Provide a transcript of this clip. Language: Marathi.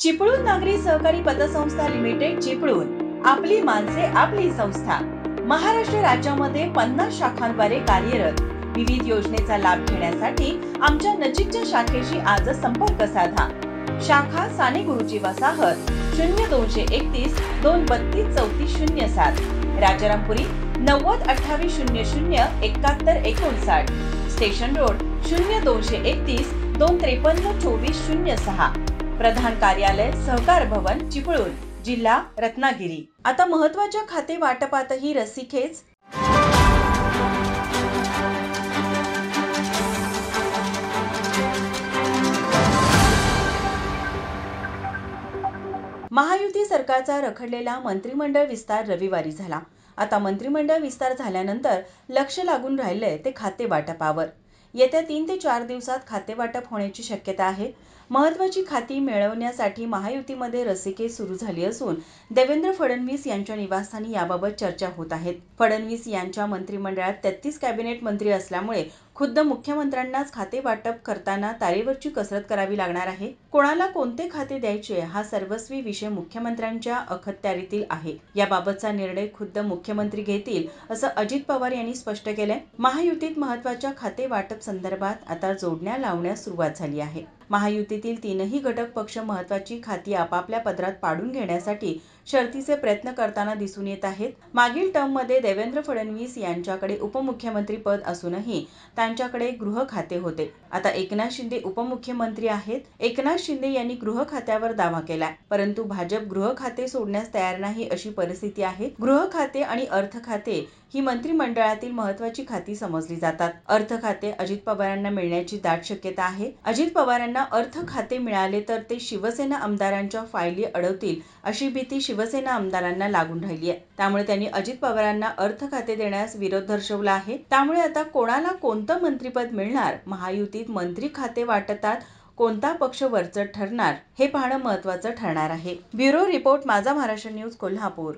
चिपळूण नागरी सहकारी पतसंस्था लिमिटेड चिपळूण, आपली माणसे आपली संस्था। महाराष्ट्र राज्यामध्ये 50 शाखांद्वारे कार्यरत। विविध योजनेचा लाभ घेण्यासाठी आमच्या नजीकच्या शाखेशी आज संपर्क साधा। शाखा साने गुरुजी वसाहत 0231 232 3407, राजारामपुरी 90 28 00 71 59, स्टेशन रोड 0231 253 24 06, प्रधान कार्यालय सहकार भवन चिपळूण, जिल्हा रत्नागिरी। आता महत्त्वाच्या खाते वाटपातही रस्सीखेच। महायुती सरकारचा रखडलेला मंत्रिमंडळ विस्तार रविवारी झाला। आता मंत्रिमंडळ विस्तार झाल्यानंतर लक्ष लागून राहिलंय ते खाते वाटपावर। येत्या 3 ते 4 दिवसात खाते वाटप होण्याची शक्यता आहे। महत्त्वाची खाती मिळवण्यासाठी महायुतीमध्ये रस्सीखेच सुरू झाली असून देवेंद्र फडणवीस यांच्या निवासस्थानी याबाबत चर्चा होत आहेत। फडणवीस यांच्या मंत्रिमंडळात 33 कॅबिनेट मंत्री असल्यामुळे खुद्द मुख्यमंत्र्यांनाच खाते वाटप करताना तारेवरची कसरत करावी लागणार आहे। कोणाला कोणते खाते द्यायचे हा सर्वस्वी विषय मुख्यमंत्र्यांच्या अखत्यारीतील आहे। याबाबतचा निर्णय खुद्द मुख्यमंत्री घेतील असं अजित पवार यांनी स्पष्ट केलंय। महायुतीत महत्त्वाच्या खाते वाटप संदर्भात आता जोडण्या लावण्यास सुरुवात झाली आहे। महायुतीतील तीनही घटक पक्ष महत्त्वाची खाती आपापल्या पदरात पाडून घेण्यासाठी शर्थीचे प्रयत्न करताना दिसून येत आहेत। मागील टर्ममध्ये देवेंद्र फडणवीस यांच्याकडे उपमुख्यमंत्री पद असूनही त्यांच्याकडे गृह खाते होते। आता एकनाथ शिंदे उपमुख्यमंत्री आहेत। एकनाथ शिंदे यांनी गृह खात्यावर दावा केलाय, परंतु भाजप गृह खाते सोडण्यास तयार नाही अशी परिस्थिती आहे। गृह खाते आणि अर्थ खाते ही मंत्रिमंडळातील महत्त्वाची खाती समजली जातात। अर्थ खाते अजित पवारांना मिळण्याची दाट शक्यता आहे। अजित पवारांना अर्थ खाते मिळाले तर ते शिवसेना आमदारांच्या फायली अडवतील अशी भीती शिवसेना आमदारांना लागून राहिली आहे। त्यामुळे त्यांनी अजित पवारांना अर्थ खाते देण्यास विरोध दर्शवला आहे। त्यामुळे आता कोणाला कोणतं मंत्रिपद मिळणार, महायुतीत मंत्री खाते वाटतात कोणता पक्ष वरचढ ठरणार हे पाहणं महत्त्वाचं ठरणार आहे। ब्युरो रिपोर्ट, माझा महाराष्ट्र न्यूज, कोल्हापूर।